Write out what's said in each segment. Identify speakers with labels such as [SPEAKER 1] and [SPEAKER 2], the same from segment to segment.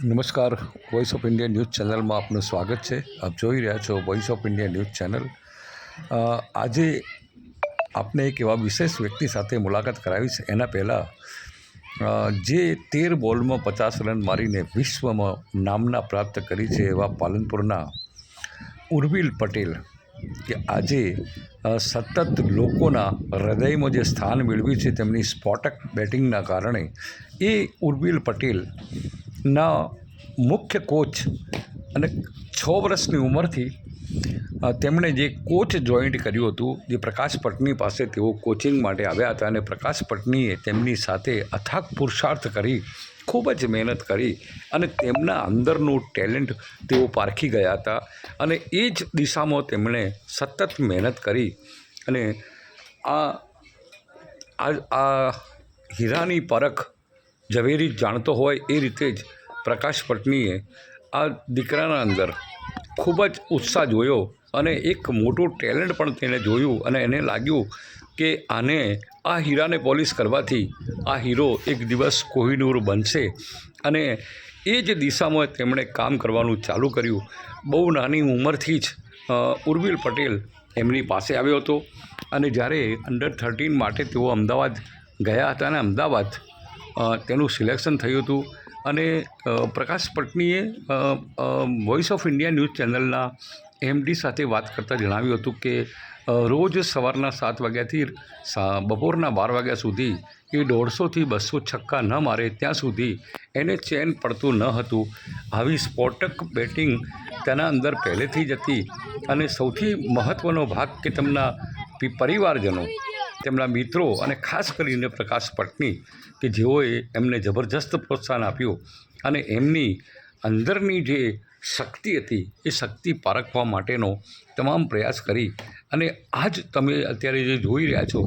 [SPEAKER 1] નમસ્કાર, voice of India news ચેનલમાં આપનું સ્વાગત છે. આપ જોઈ રહ્યા છો voice of India news channel. આજે આપને એક એવા વિશેષ વ્યક્તિ સાથે મુલાકાત કરાવી છે. એના પહેલાં જે 13 બોલમાં 50 રન મારીને વિશ્વમાં નામના પ્રાપ્ત કરી છે એવા પાલનપુરના ઉર્વિલ પટેલ, કે આજે સતત લોકોના હૃદયમાં જે સ્થાન મેળવ્યું છે તેમની સ્પોટક બેટિંગના કારણે, એ ઉર્વિલ પટેલના મુખ્ય કોચ અને 6 વર્ષની ઉંમરથી તેમણે જે કોચ જોઈન્ટ કર્યું હતું, જે પ્રકાશ પટની પાસે તેઓ કોચિંગ માટે આવ્યા હતા, અને પ્રકાશ પટનીએ તેમની સાથે અથાગ પુરુષાર્થ કરી, ખૂબ જ મહેનત કરી અને તેમના અંદરનું ટેલેન્ટ તેઓ પારખી ગયા હતા. અને એ જ દિશામાં તેમણે સતત મહેનત કરી અને આ હીરાની પરખ ઝવેરી જાણતો હોય એ રીતે જ પ્રકાશ પટનીએ આ દીકરાના અંદર ખૂબ જ ઉત્સાહ જોયો અને એક મોટું ટેલેન્ટ પણ તેને જોયું, અને એને લાગ્યું કે આ હીરાને પોલિશ કરવાથી આ હીરો એક દિવસ કોહિનૂર બનશે. અને એ જ દિશામાં તેમણે કામ કરવાનું ચાલુ કર્યું. બહુ નાની ઉંમરથી જ ઉર્વિલ પટેલ એમની પાસે આવ્યો હતો, અને જ્યારે અંડર-13 માટે તેઓ અમદાવાદ ગયા હતા અને અમદાવાદ તેનું સિલેક્શન થયું હતું. અને પ્રકાશ પટનીએ વોઇસ ઓફ ઇન્ડિયા ન્યૂઝ ચેનલના એમડી સાથે વાત કરતાં જણાવ્યું હતું કે રોજ સવારના 7 વાગ્યાથી બપોરના 12 વાગ્યા સુધી એ 150થી 200 છક્કા ન મારે ત્યાં સુધી એને ચેન પડતું ન હતું. આવી સ્પોટક બેટિંગ તેના અંદર પહેલેથી જ હતી. અને સૌથી મહત્ત્વનો ભાગ કે તેમના પરિવારજનો, તેમના મિત્રો અને ખાસ કરીને પ્રકાશ પટની, કે જેઓએ એમને જબરજસ્ત પ્રોત્સાહન આપ્યું અને એમની અંદરની જે શક્તિ હતી એ શક્તિ પારખવા માટેનો તમામ પ્રયાસ કરી. અને આજ તમે અત્યારે જે જોઈ રહ્યા છો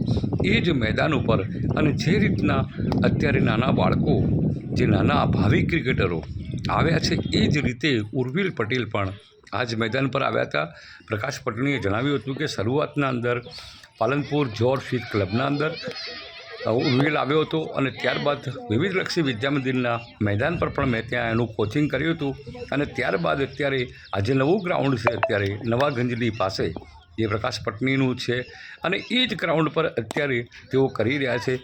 [SPEAKER 1] એ જ મેદાન ઉપર, અને જે રીતના અત્યારે નાના બાળકો, જે નાના ભાવિ ક્રિકેટરો આવ્યા છે, એ જ રીતે ઉર્વિલ પટેલ પણ આ જ મેદાન પર આવ્યા હતા. પ્રકાશ પટનીએ જણાવ્યું હતું કે શરૂઆતના અંદર પાલનપુર જોર ફિટ ક્લબના અંદર ઉર્વિલ આવ્યો હતો, અને ત્યારબાદ વિવિધલક્ષી વિદ્યા મંદિરના મેદાન પર પણ મેં ત્યાં એનું કોચિંગ કર્યું હતું. અને ત્યારબાદ અત્યારે આજે નવું ગ્રાઉન્ડ છે, અત્યારે નવાગંજની પાસે જે પ્રકાશ પટનીનું છે, અને એ જ ગ્રાઉન્ડ પર અત્યારે તેઓ કરી રહ્યા છે.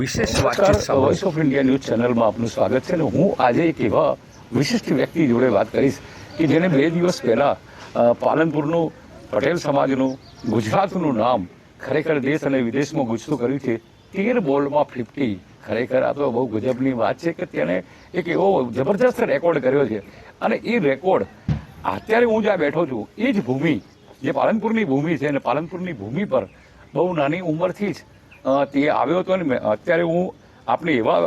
[SPEAKER 1] વિશેષ વાતચીત વોઇસ ઓફ ઇન્ડિયા ન્યૂઝ ચેનલમાં આપનું સ્વાગત છે. અને હું આજે એક એવા વિશિષ્ટ વ્યક્તિ જોડે વાત કરીશ કે જેને 2 દિવસ પહેલાં પાલનપુરનું પટેલ સમાજનું, ગુજરાતનું નામ ખરેખર દેશ અને વિદેશમાં ગુંજતું કર્યું છે. 13 બોલમાં 50. ખરેખર આ તો બહુ ગજબની વાત છે કે તેણે એક એવો જબરજસ્ત રેકોર્ડ કર્યો છે. અને એ રેકોર્ડ અત્યારે હું જ્યાં બેઠો છું એ જ ભૂમિ, જે પાલનપુરની ભૂમિ છે, અને પાલનપુરની ભૂમિ પર બહુ નાની ઉંમરથી જ તે આવ્યો હતો. અને અત્યારે હું આપણે એવા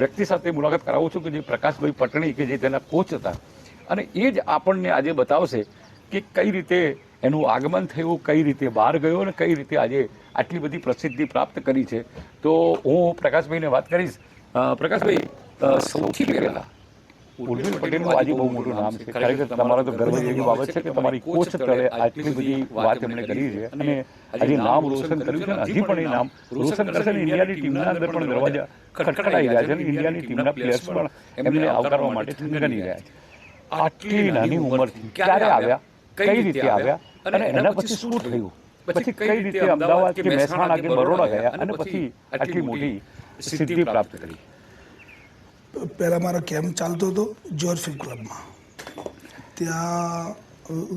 [SPEAKER 1] વ્યક્તિ સાથે મુલાકાત કરાવું છું કે જે પ્રકાશભાઈ પટણી, કે જે તેના કોચ હતા. અને એ જ આપણને આજે બતાવશે કે કઈ રીતે એનું આગમન થયું, કઈ રીતે બહાર ગયો અને કઈ રીતે આજે આટલી બધી પ્રસિદ્ધિ પ્રાપ્ત કરી છે. તો હું પ્રકાશભાઈને વાત કરીશ. પ્રકાશભાઈ, સૌથી પહેલાં ઉર્વિલ પટેલનું આજે બહુ મોટું નામ છે. ખરેખર તમારા તો ગર્વ જેવી બાબત છે કે તમારી કોચ તળે આટલી બધી વાત એમણે કરી છે, અને હજી નામ રોશન કર્યું છે, અને હજી પણ એ નામ રોશન કરશે. અને ઇન્ડિયાની ટીમના અંદર પણ દરવાજા ખટખટાઈ રહ્યા છે, અને ઇન્ડિયાની ટીમના પ્લેયર્સ પણ એમને આવકારવા માટે થનગની રહ્યા છે. આટલી નાની ઉંમરથી ક્યારે આવ્યા, કઈ રીતે આવ્યા, અને એના પછી શું થયું, પછી કઈ રીતે અમદાવાદ કે મહેસાણા કે બરોડા ગયા, અને પછી આટલી મોટી સિદ્ધિ પ્રાપ્ત કરી?
[SPEAKER 2] પહેલાં મારો કેમ્પ ચાલતો હતો જોર ફિટ ક્લબમાં. ત્યાં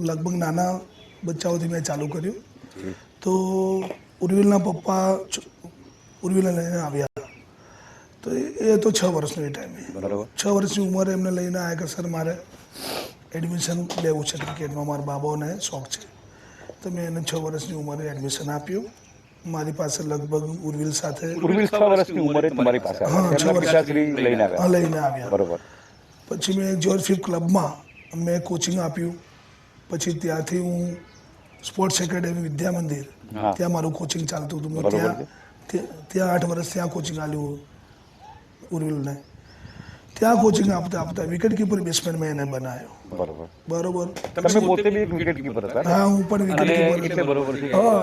[SPEAKER 2] લગભગ નાના બચ્ચાઓથી મેં ચાલુ કર્યું. તો ઉર્વિલના પપ્પા ઉર્વિલને લઈને આવ્યા. તો એ હતો 6 વર્ષનો એ ટાઈમે. 6 વર્ષની ઉંમરે એમને લઈને આવ્યા કે સર મારે એડમિશન લેવું છે ક્રિકેટમાં, મારા બાબાઓને શોખ છે. તો મેં એને 6 વર્ષની ઉંમરે એડમિશન આપ્યું. મારી પાસે લગભગ ઉર્વિલ સાથે
[SPEAKER 1] 6 વર્ષની ઉંમરે તમારી પાસે
[SPEAKER 2] લઈને આવ્યા. બરોબર. પછી મેં જોર ફિટ ક્લબમાં મેં કોચિંગ આપ્યું. પછી ત્યાંથી હું સ્પોર્ટ્સ એકેડેમી વિદ્યા મંદિર, ત્યાં મારું કોચિંગ ચાલતું હતું. મેં ત્યાં 8 વર્ષ ત્યાં કોચિંગ આપ્યું ઉર્વિલને. ત્યાં કોચિંગ આપતા વિકેટ કીપર બેટ્સમેન મેં એને બનાવ્યો. બરોબર.
[SPEAKER 1] તમે પોતે બી વિકેટ કીપર હતા?
[SPEAKER 2] હા, હું પણ વિકેટ કીપર. બરોબર. હા,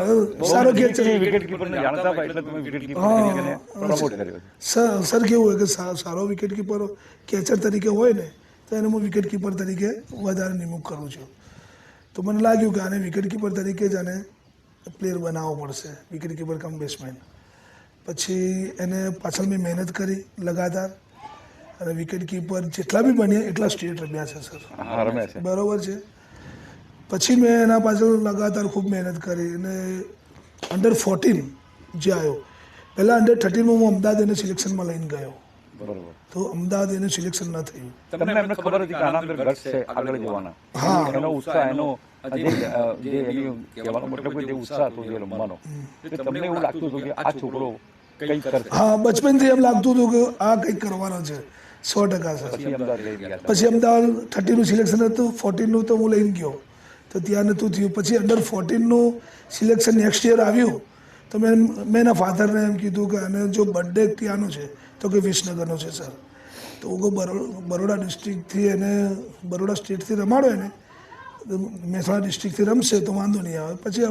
[SPEAKER 2] સારો કેચર.
[SPEAKER 1] વિકેટ કીપરને જાણતા હતા એટલે તમે વિકેટ કીપર તરીકે પ્રમોટ કર્યો.
[SPEAKER 2] સર કેવું હોય કે સારો વિકેટ કીપર કેચર તરીકે હોય ને તો એને હું વિકેટ કીપર તરીકે વધારે નિમણૂક કરું છું. તો મને લાગ્યું કે આને વિકેટ કીપર તરીકે જ આને પ્લેયર બનાવવો પડશે, વિકેટ કીપર કમ બેટ્સમેન. પછી એને પાછળ મેં મહેનત કરી લગાતાર, અને વિકેટ કીપર જેટલા બી બન્યા એટલા સ્ટેટ રમ્યા છે સર.
[SPEAKER 3] હા, રમ્યા છે.
[SPEAKER 2] બરાબર છે. પછી મેં એના પાછળ લગાતાર ખૂબ મહેનત કરી અને અંડર 14 જે આવ્યો, પહેલાં અંડર 13માં હું અમદાવાદ એને સિલેક્શનમાં લઈને ગયો,
[SPEAKER 3] બરોબર.
[SPEAKER 2] તો અમદાવાદ એને સિલેક્શન ન થયું.
[SPEAKER 3] તમને એમને ખબર હતી કે આના અંદર ગટ્સ છે આગળ જવાના?
[SPEAKER 2] હા.
[SPEAKER 3] એનો ઉત્સાહ, એનો જે એની કહેવાનો મતલબ કે જે ઉત્સાહ હતો જે રમવાનો, તે તમને એવું લાગતું હતું કે આ છોકરો કંઈક કરશે?
[SPEAKER 2] હા, બચપનથી એમ લાગતું હતું કે આ કંઈક કરવાનો છે, 100% સર.
[SPEAKER 3] પછી અમદાવાદ લઈ ગયા હતા.
[SPEAKER 2] પછી અમદાવાદ 30નું સિલેક્શન હતું, 14નું તો હું લઈને ગયો, તો ત્યાં નહોતું થયું. પછી અંડર 14નું સિલેક્શન નેક્સ્ટ યર આવ્યું, તો મેં એના ફાધરને એમ કીધું કે આને જો બર્થડે ત્યાંનો છે તો કે વિસનગરનો છે સર, તો હું બરોડા ડિસ્ટ્રિક્ટથી એને બરોડા સ્ટેટથી રમાડો એને, મહેસાણા ડિસ્ટ્રિક્ટથી રમશે તો વાંધો નહીં આવે. પછી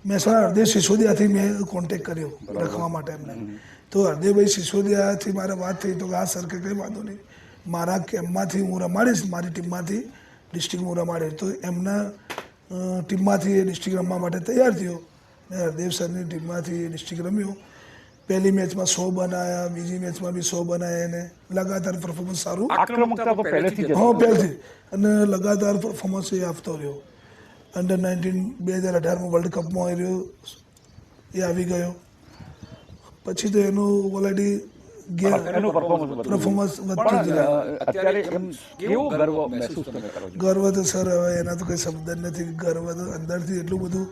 [SPEAKER 2] મહેસાણા હરદેવ સિસોદિયાથી મેં કોન્ટેક્ટ કર્યો રખવા માટે એમને. તો હરદેવભાઈ સિસોદિયાથી મારે વાત થઈ તો કે હા સર કે કંઈ વાંધો નહીં, મારા કેમ્પમાંથી હું રમાડીશ, મારી ટીમમાંથી ડિસ્ટ્રિક્ટ હું રમાડીશ. તો એમના ટીમમાંથી એ ડિસ્ટ્રિક્ટ રમવા માટે તૈયાર થયો, ને હરદેવ સરની ટીમમાંથી એ ડિસ્ટ્રિક્ટ રમ્યો. પહેલી મેચમાં 100 બનાવ્યા, બીજી મેચમાં બી 100 બનાવ્યા, એને લગાતાર પરફોર્મન્સ સારું.
[SPEAKER 3] આક્રમકતા તો પહેલેથી જ હતી.
[SPEAKER 2] હા, પહેલથી, અને લગાતાર પરફોર્મન્સ એ આપતો રહ્યો. અંડર 19 2018માં વર્લ્ડ કપમાં એ રહ્યો, એ આવી ગયો. પછી તો એનું ઓલરેડી
[SPEAKER 3] એનું
[SPEAKER 2] પરફોર્મન્સ વધતું જ રહ્યું.
[SPEAKER 3] અત્યારે એમ કેવો ગર્વ મહેસૂસ તમે કરો છો?
[SPEAKER 2] ગર્વ તો સર હવે એના તો કંઈ શબ્દ જ નથી. ગર્વ તો અંદરથી એટલું બધું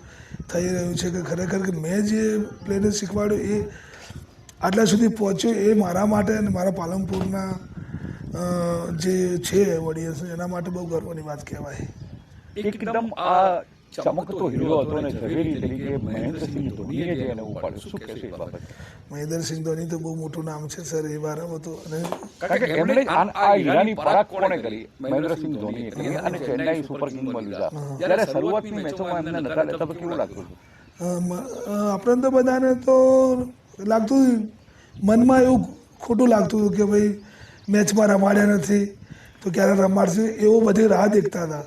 [SPEAKER 2] થઈ રહ્યું છે કે ખરેખર કે મેં જે પ્લેને શીખવાડ્યું એ આટલા સુધી પહોંચ્યો, એ મારા માટે અને મારા પાલનપુરના જે છે ઓડિયન્સ એના માટે બહુ ગર્વની વાત કહેવાય.
[SPEAKER 3] એકદમ આ ચમકતો હીરો હતો ને ઝવેરી તરીકે મહેન્દ્રસિંહ ધોનીએ જે એને ઉપાડ્યો, શું કહેશો એ બાબતે?
[SPEAKER 2] મહેન્દ્રસિંહ ધોની તો બહુ મોટું નામ છે સર એ વાર હતો. અને
[SPEAKER 3] કારણ કે એમણે આ હીરાની પરાગ કોણે કરી? મહેન્દ્રસિંહ ધોનીએ કરી, અને ચેન્નાઈ સુપર કિંગમાં લીધા. જ્યારે શરૂઆતની મેચોમાં એમને નતા લેતા તો કેવું લાગતું હતું?
[SPEAKER 2] આપણે તો બધાને તો લાગતું, મનમાં એવું ખોટું લાગતું હતું કે ભાઈ મેચમાં રમાડ્યા નથી તો ક્યારે રમાડશે, એવો બધી રાહ દેખતા હતા.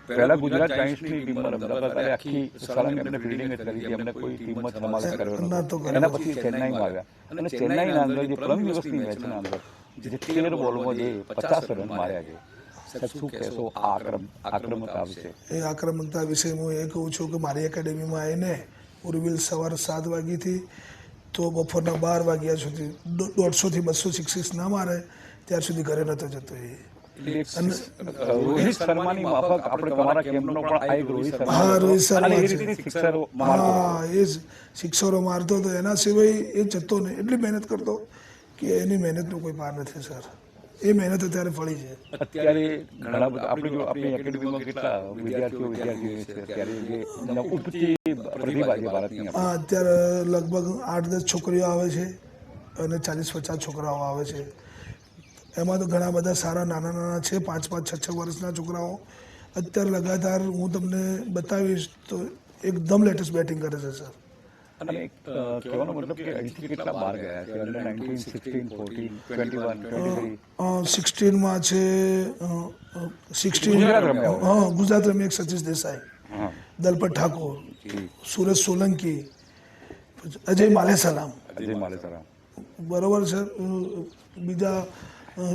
[SPEAKER 3] પહેલા ગુજરાત ટાઇમ્સની ટીમમાં રમતા હતા ત્યારે આખી સળંગ એમને ફિલ્ડિંગ જ કરી હતી, એમને કોઈ ટીમમાં સમાવેશ કર્યો નહોતો. એના પછી ચેન્નાઈમાં આવ્યા, અને ચેન્નાઈના અંદર જે પ્રથમ દિવસની મેચના અંદર જે 13 બોલમાં જે 50 રન માર્યા છે, શું કહેશો આ આક્રમકતા વિશે?
[SPEAKER 2] એ આક્રમકતા વિશે હું એ કહું છું કે મારી એકેડેમીમાં આવીને ઉર્વિલ સવારે 7 વાગ્યાથી તો બપોરના 12 વાગ્યા સુધી 150 થી 200 સિક્સીસ ના મારે ત્યાર સુધી ઘરે નહોતો જતો.
[SPEAKER 3] રોહિત શર્માની માફક આપણે તમારા કેમ્પનો પણ આ એક રોહિત શર્મા.
[SPEAKER 2] હા, રોહિત શર્મા
[SPEAKER 3] એ રીતે સિક્સરો મારતો.
[SPEAKER 2] હા, એ જ સિક્સરો મારતો હતો. એના સિવાય એ જતો નહીં, એટલી મહેનત કરતો કે એની મહેનતનો કોઈ પાર નથી સર. એ મહેનત અત્યારે ફળી છે.
[SPEAKER 3] અત્યારે ઘણા બધા આપણી એકેડેમીમાં કેટલા વિદ્યાર્થીઓ છે અત્યારે જે ઉપજી પ્રતિભા છે ભારતની?
[SPEAKER 2] હા, અત્યારે લગભગ 8-10 છોકરીઓ આવે છે અને 40-50 છોકરાઓ આવે છે. એમાં તો ઘણા બધા સારા નાના નાના છે, 5-5, 6-6 વર્ષના છોકરાઓ. અત્યારે લગાતાર હું તમને બતાવીશ તો એકદમ લેટેસ્ટ બેટિંગ કરે છે સર.
[SPEAKER 3] અને કહેવાનો મતલબ કે અહીંથી કેટલા બહાર ગયા છે? અંડર 19, 16, 14, 21, 23.
[SPEAKER 2] 16માં છે 16 હા, ગુજરાત રમી એક સતીશ દેસાઈ, દલપત ઠાકોર, સુરેશ સોલંકી, અજય માલેસરામ. બરોબર છે. બીજા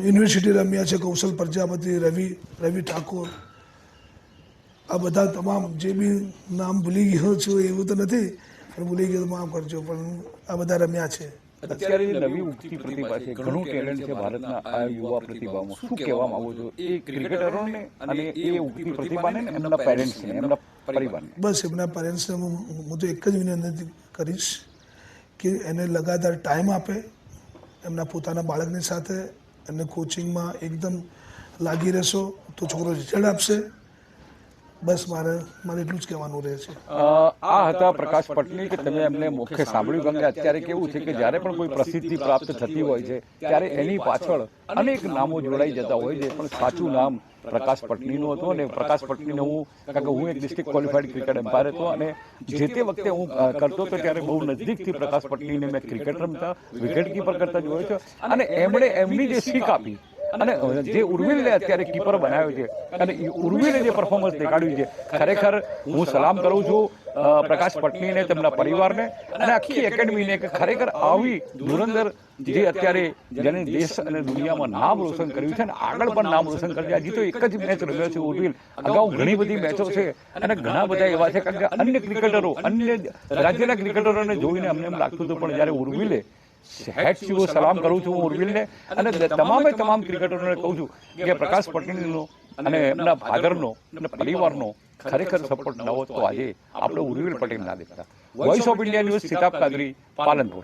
[SPEAKER 2] યુનિવર્સિટી રમ્યા છે કૌશલ પ્રજાપતિ, રવિ ઠાકોર. આ બધા તમામ જે બી નામ ભૂલી ગયો છું એવું તો નથી, પણ ભૂલી ગયો તો માફ કરજો, પણ આ બધા રમ્યા છે.
[SPEAKER 3] અત્યારે નવી ઉગતી પ્રતિભા છે, ઘણું ટેલેન્ટ છે ભારતના આ યુવા પ્રતિભામાં. શું કહેવા માંગો છો એ ક્રિકેટરોને અને એ ઉગતી પ્રતિભાને, એમના પેરેન્ટ્સને, એમના પરિવારને?
[SPEAKER 2] બસ એમના પેરેન્ટ્સને હું તો એક જ વિનંતી કરીશ કે એને લગાતાર ટાઈમ આપે એમના પોતાના બાળકની સાથે, અને કોચિંગમાં એકદમ લાગી રહેશો તો છોકરો રિઝલ્ટ આપશે. બસ મારે એટલું જ કહેવાનું રહે છે.
[SPEAKER 3] આ હતા પ્રકાશ પટની, કે તમે એમને મુખ્ય સાંભળ્યું. કારણ કે અત્યારે કેવું છે કે જ્યારે પણ કોઈ પ્રસિદ્ધિ પ્રાપ્ત થતી હોય છે ત્યારે એની પાછળ અનેક નામો જોડાઈ જતા હોય છે, પણ સાચું નામ પ્રકાશ પટનીનું હતું. અને પ્રકાશ પટનીને કારણ કે હું એક ડિસ્ટ્રિક્ટ ક્વોલિફાઈડ ક્રિકેટ એમ્પાયર હતો, અને જે તે વખતે હું કરતો હતો ત્યારે બહુ નજીકથી પ્રકાશ પટનીને મેં ક્રિકેટ રમતા, વિકેટ કીપર કરતા જોયો છે. અને એમણે એમની જે શીખ આપી અને જે ઉર્વિલને અત્યારે કીપર બનાવ્યો છે અને એ ઉર્વિલે જે પરફોર્મન્સ દેખાડ્યું છે, ખરેખર હું સલામ કરું છું પ્રકાશ પટનીને, તેમના પરિવારને અને આખી એકેડમીને કે ખરેખર આવી ધુરંધર જે અત્યારે જેને દેશ અને દુનિયામાં નામ રોશન કર્યું છે ને આગળ પણ નામ રોશન કરશે. હજી તો એક જ મેચ રમ્યો છે ઉર્વિલ, અગાઉ ઘણી બધી મેચો છે અને ઘણા બધા એવા છે, કારણ કે અન્ય ક્રિકેટરો, અન્ય રાજ્યના ક્રિકેટરોને જોઈને અમને એમ લાગતું હતું, પણ જ્યારે ઉર્વિલે હેડ હું સલામ કરું છું હું ઉર્વિલને અને તમામ ક્રિકેટરોને કહું છું કે પ્રકાશ પટેલનો અને એમના ફાધરનો અને પરિવારનો ખરેખર સપોર્ટ ન હોત તો આજે આપણે ઉર્વિલ પટેલ ના દેખતા. Voice of India news, Sitab Kadri, Palanpur.